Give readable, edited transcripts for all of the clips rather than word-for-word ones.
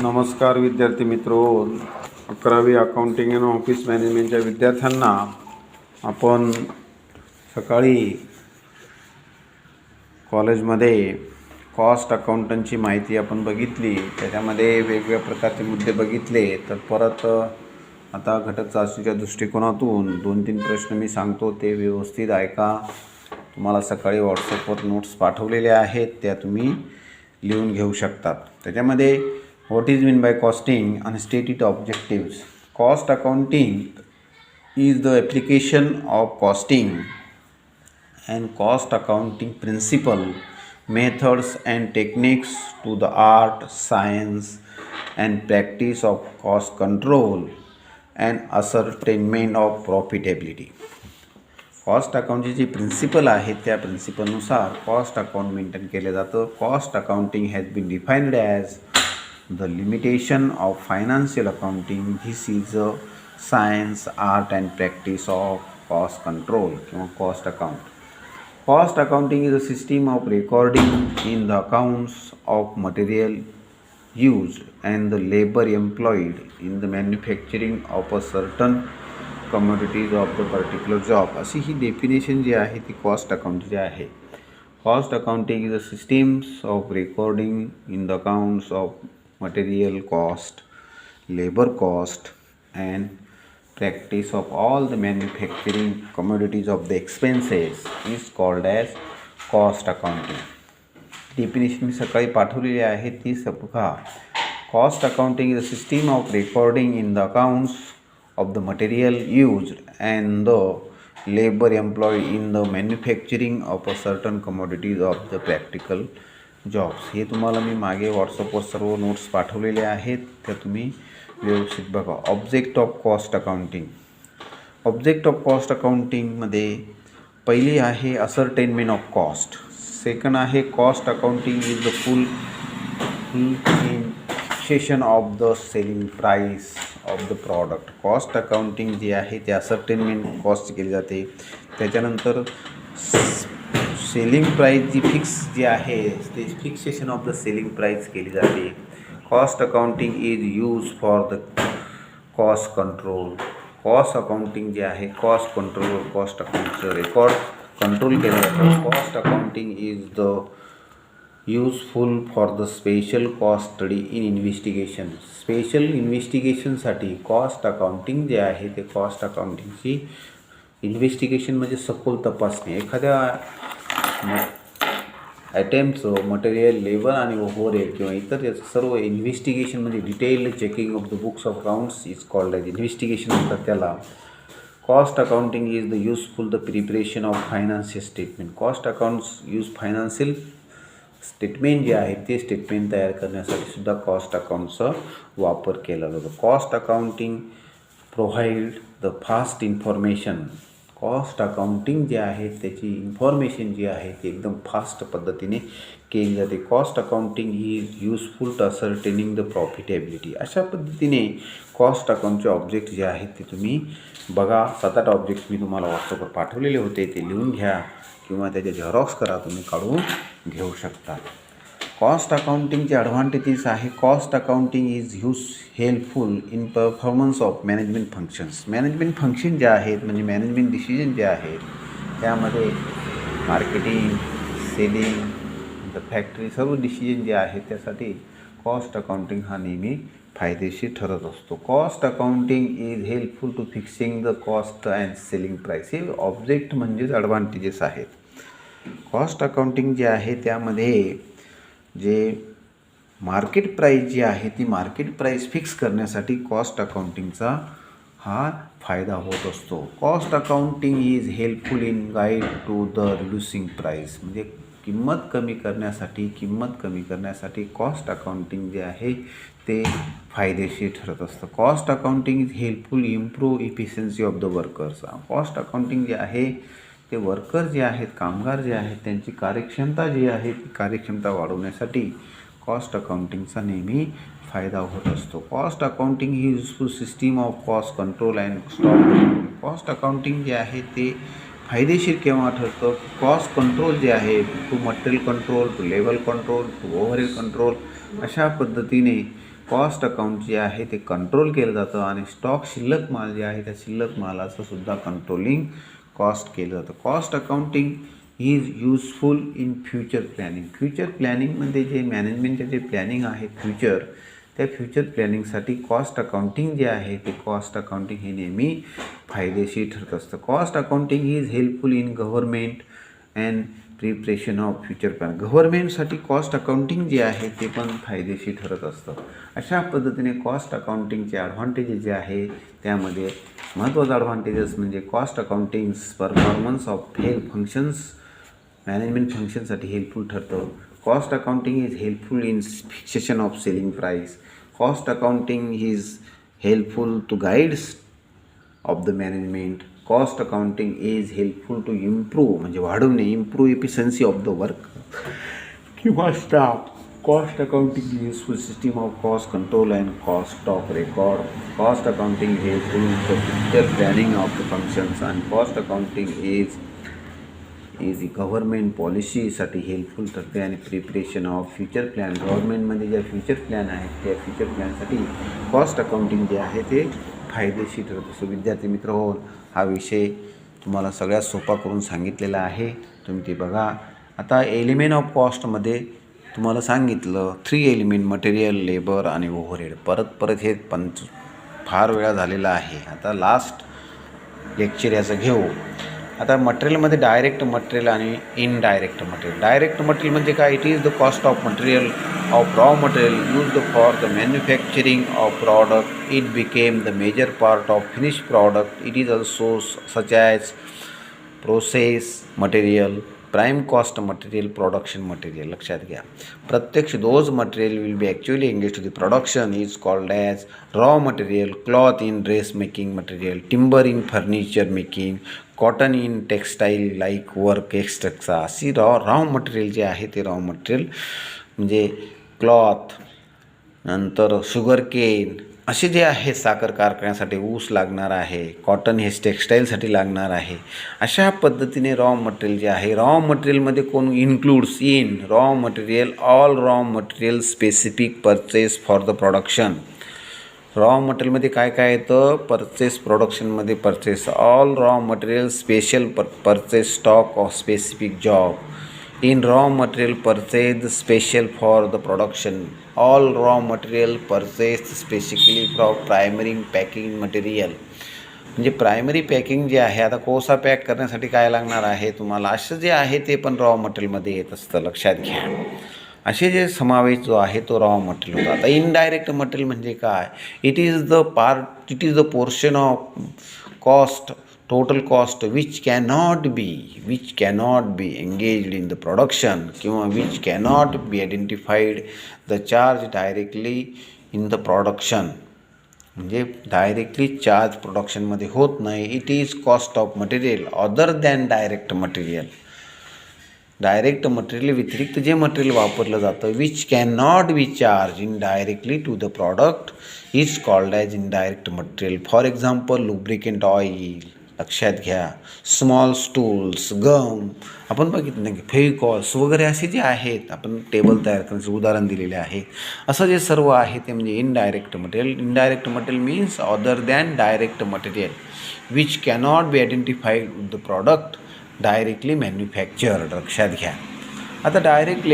नमस्कार विद्यार्थी मित्रो, 11वी अकाउंटिंग अँड ऑफिस मॅनेजमेंटच्या विद्यार्थ्यांना आपण सकाळी कॉलेजमध्ये कॉस्ट अकाउंटंटची माहिती आपण बघितली. त्याच्यामध्ये वेगवेगळ्या प्रकारचे मुद्दे बघितले. तर परत आता घटक चाचणीच्या दृष्टिकोनातून 2-3 प्रश्न मी सांगतो, ते व्यवस्थित ऐका. तुम्हाला सकाळी व्हॉट्सअपवर नोट्स पाठवलेल्या आहेत, त्या तुम्ही लिहून घेऊ शकतात. त्याच्यामध्ये what is mean by costing and stated objectives. Cost accounting is the application of costing and cost accounting principle, methods and techniques to the art, science and practice of cost control and ascertainment of profitability. Cost अकाउंटची जी principle आहे त्या प्रिन्सिपलनुसार cost account maintain केलं जातं. Cost accounting has been defined as the limitation of financial accounting. This is a science, art and practice of cost control or cost account. Cost accounting is a system of recording in the accounts of material used and the labor employed in the manufacturing of a certain commodities of the particular job. अशी ही definition जी आहे ती cost अकाउंटची आहे. Cost accounting is a system of recording in the accounts of material cost, labor cost and practice of all the manufacturing commodities of the expenses is called as cost accounting. Definition मी सकाळी पाठवलेली आहे, ती बघा. Cost accounting is a system of recording in the accounts of the material used and the labor employed in the manufacturing of a certain commodities of the practical jobs. हे तुम्हाला मी मागे व्हॉट्सअपवर सर्व नोट्स पाठवलेले आहेत, त्या तुम्ही व्यवस्थित बघा. Object of cost accounting. Object of cost अकाउंटिंगमध्ये पहिली आहे असरटेनमेंट ऑफ कॉस्ट. सेकंड आहे cost accounting is the full fixation of the selling price of the product. Cost accounting जी आहे ते असरटेनमेंट कॉस्ट केली जाते. त्याच्यानंतर सेलिंग प्राईस जी फिक्स जी आहे ते fixation of the selling price केली जाते. Cost accounting is use for the cost control. Cost accounting जे आहे कॉस्ट कंट्रोल, कॉस्ट अकाउंटचं रेकॉर्ड कंट्रोल केलं जातं. Cost accounting is the useful for the special cost study in investigation. Special इन्व्हेस्टिगेशनसाठी cost accounting जे आहे ते कॉस्ट अकाउंटिंगची इन्व्हेस्टिगेशन म्हणजे सखोल तपासणी. एखाद्या आयटेमचं मटेरियल, लेबर आणि ओव्हरहेड किंवा इतर याचं सर्व इन्व्हेस्टिगेशन म्हणजे detailed checking of the books of accounts is called as investigation म्हणतात त्याला. Cost accounting is the useful the preparation of financial statement. Cost accounts use financial statement जे आहे ते स्टेटमेंट तयार करण्यासाठी सुद्धा कॉस्ट अकाउंटचा वापर केला जातो. Cost accounting provide the fast information. Cost accounting जे आहे त्याची इन्फॉर्मेशन जी आहे ती एकदम फास्ट पद्धतीने केली जाते. Cost accounting is useful to ascertaining the profitability. अशा पद्धतीने कॉस्ट अकाउंटचे ऑब्जेक्ट जे आहेत ते तुम्ही बघा. 7-8 ऑब्जेक्ट मी तुम्हाला व्हॉट्सअपवर पाठवलेले होते, ते लिहून घ्या किंवा त्याचे झेरॉक्स करा, तुम्ही काढून घेऊ शकता. कॉस्ट अकाउंटिंगचे ॲडव्हान्टेजेस आहे. Cost accounting is helpful in performance of management functions. Management function जे आहेत म्हणजे मॅनेजमेंट डिसिजन जे आहेत त्यामध्ये मार्केटिंग, सेलिंग, द फॅक्टरी सर्व डिसिजन जे आहेत त्यासाठी कॉस्ट अकाउंटिंग हा नेहमी फायदेशीर ठरत असतो. Cost accounting is helpful to fixing the cost and selling price. हे ऑब्जेक्ट म्हणजेच ॲडव्हान्टेजेस आहेत. कॉस्ट अकाउंटिंग जे आहे त्यामध्ये जे मार्केट प्राईस जी आहे ती मार्केट प्राईस फिक्स करण्यासाठी कॉस्ट अकाउंटिंगचा हा फायदा होत असतो. Cost accounting is helpful in guide to the reducing price. म्हणजे किंमत कमी करण्यासाठी कॉस्ट अकाउंटिंग जे आहे ते फायदेशीर ठरत असतं. Cost accounting is helpful improve efficiency of the workers. Cost accounting जे आहे ते वर्कर जे आहेत, कामगार जे आहेत, त्यांची कार्यक्षमता जी आहे ती कार्यक्षमता वाढवण्यासाठी कॉस्ट अकाउंटिंगचा नेहमी फायदा होत असतो. Cost accounting he useful system of cost control and stock. Cost accounting जे आहे ते फायदेशीर केव्हा ठरतं? कॉस्ट कंट्रोल जे आहे to material control, to labour control, to overhead control, अशा पद्धतीने कॉस्ट अकाउंट जे आहे ते कंट्रोल केलं जातं आणि स्टॉक शिल्लक माल जे आहे त्या शिल्लक मालाचं सुद्धा कंट्रोलिंग कॉस्ट केलं जातं. Cost accounting is useful in future planning. Future प्लॅनिंगमध्ये जे मॅनेजमेंटचे जे प्लॅनिंग आहे फ्युचर, त्या फ्युचर प्लॅनिंगसाठी कॉस्ट अकाउंटिंग जे आहे ते कॉस्ट अकाउंटिंग हे नेहमी फायदेशीर ठरत असतं. Cost accounting is helpful in government and preparation of future plan. गव्हर्मेंटसाठी कॉस्ट अकाउंटिंग जे आहे ते पण फायदेशीर ठरत असतं. अशा पद्धतीने कॉस्ट अकाउंटिंगचे ॲडव्हान्टेजेस जे आहे त्यामध्ये महत्त्वाचा ॲडव्हान्टेजेस म्हणजे cost accounting performance of functions, management फंक्शनसाठी हेल्पफुल ठरतं. Cost accounting is helpful in fixation of selling price. Cost accounting is helpful to guides of the management. Cost accounting is helpful to improve म्हणजे वाढवणे, improve efficiency of the work किंवा staff. Cost accounting is useful system of cost control and cost of record. Cost accounting is helpful in the future planning of the functions and cost accounting is government पॉलिसीसाठी helpful ठरते आणि preparation of future plan. गव्हर्मेंटमध्ये ज्या future plan आहेत त्या future प्लॅनसाठी cost accounting जे आहे ते फायदेशीर ठरत असतो. विद्यार्थी मित्र हो, हा विषय तुम्हाला सगळ्यात सोपा करून सांगितलेला आहे, तुम्ही ते बघा. आता एलिमेंट ऑफ कॉस्टमध्ये तुम्हाला सांगितलं 3 एलिमेंट मटेरियल, लेबर आणि ओव्हरहेड. परत हे फार वेळा झालेला आहे. आता लास्ट लेक्चर याचं घेऊ. आता मटेरियलमध्ये डायरेक्ट मटेरियल आणि इनडायरेक्ट मटेरियल. डायरेक्ट मटेरियल म्हणजे काय? It is the cost of material of raw material used for the manufacturing of product. It became the major part of finish product. It is also such as process material, prime cost material, production material. लक्षात घ्या, प्रत्यक्ष those material will be actually engage to the production is called as raw material. Cloth in dress making material, timber in furniture making, cotton in textile like work extra. अशी raw material जे आहे ते raw material म्हणजे cloth, नंतर sugar cane असे जे आहे साखर कारखान्यासाठी ऊस लागणार आहे, कॉटन हे टेक्स्टाईलसाठी लागणार आहे. अशा पद्धतीने रॉ मटेरियल जे आहे, रॉ मटेरियलमध्ये कोण includes in raw material all raw material specific purchase for the production. Raw मटेरियलमध्ये काय काय येतं? परचेस, प्रोडक्शनमध्ये purchase, all raw material special purchase stock of specific job. In raw material purchase special for the production. All raw material purchase specifically for primary packing material. म्हणजे primary packing जे आहे, आता कोळसा पॅक करण्यासाठी काय लागणार आहे तुम्हाला, असं जे आहे ते पण रॉ मटेरियलमध्ये येत असतं, लक्षात घ्या. असे जे समावेश जो आहे तो रॉ मटेरियल होता. आता इनडायरेक्ट मटेरियल म्हणजे काय? It is the portion of cost, total cost which cannot be engaged in the production किंवा which cannot be identified the charge directly in the production. म्हणजे डायरेक्टली चार्ज प्रोडक्शनमध्ये होत नाही. It is cost of material other than direct material. Direct material व्यतिरिक्त जे material वापरलं जातं which can not be charge in directly to the product is called as indirect material. For example lubricant oil, लक्षात घ्या, small stools, गम, आपण बघितलं नाही की फेविकॉल्स वगैरे असे जे आहेत, आपण टेबल तयार करण्याचं उदाहरण दिलेले आहे. असं जे सर्व आहे ते म्हणजे indirect material. Indirect material means other than direct material which cannot be identified with the product directly manufactured. लक्षात घ्या. आता डायरेक्ट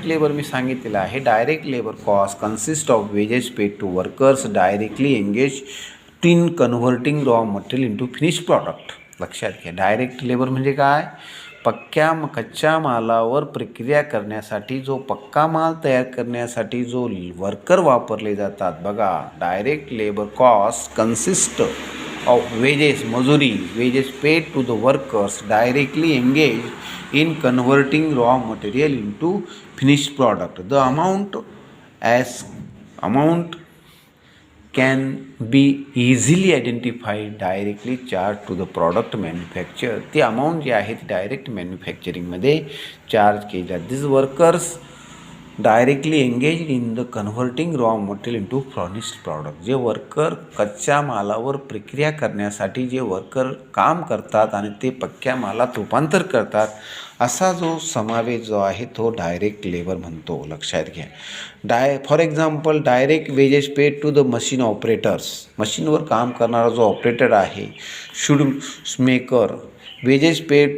लेबर मी सांगितलेलं आहे. Direct labour cost consist of wages paid to workers directly engage in converting raw material into finish product. लक्षात घ्या, direct labour म्हणजे काय? कच्च्या मालावर प्रक्रिया करण्यासाठी जो पक्का माल तयार करण्यासाठी जो वर्कर वापरले जातात. बघा, direct labour cost consist of wages paid to the workers directly engage in converting raw material into finish product. The amount can be easily identified directly charged to the product manufacturer. ती amount जी आहे ती direct मॅन्युफॅक्चरिंगमध्ये charge केली जाते. This workers directly engage in the converting raw material into finished product. जे worker कच्च्या मालावर प्रक्रिया करण्यासाठी जे वर्कर काम करतात आणि ते पक्क्या मालात रूपांतर करतात, असा जो समावेश जो आहे तो डायरेक्ट लेबर म्हणतो. लक्षात घ्या. For example direct wages paid to the machine operators. मशीनवर काम करणारा जो ऑपरेटर आहे, shoe maker, wages paid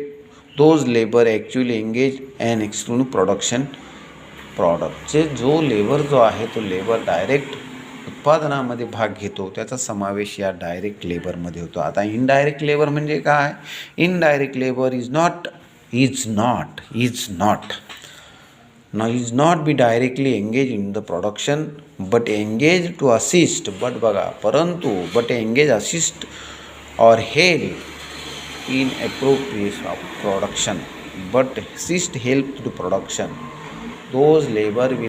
those labour actually engage and exclude production प्रॉडक्टचे जो लेबर जो आहे तो लेबर डायरेक्ट उत्पादनामध्ये भाग घेतो, त्याचा समावेश या डायरेक्ट लेबरमध्ये होतो. आता इनडायरेक्ट लेबर म्हणजे काय? Indirect labour is not be directly engage in the production but engage to assist. But engage assist or help in appropriation of production. But assist help to production. Those labor will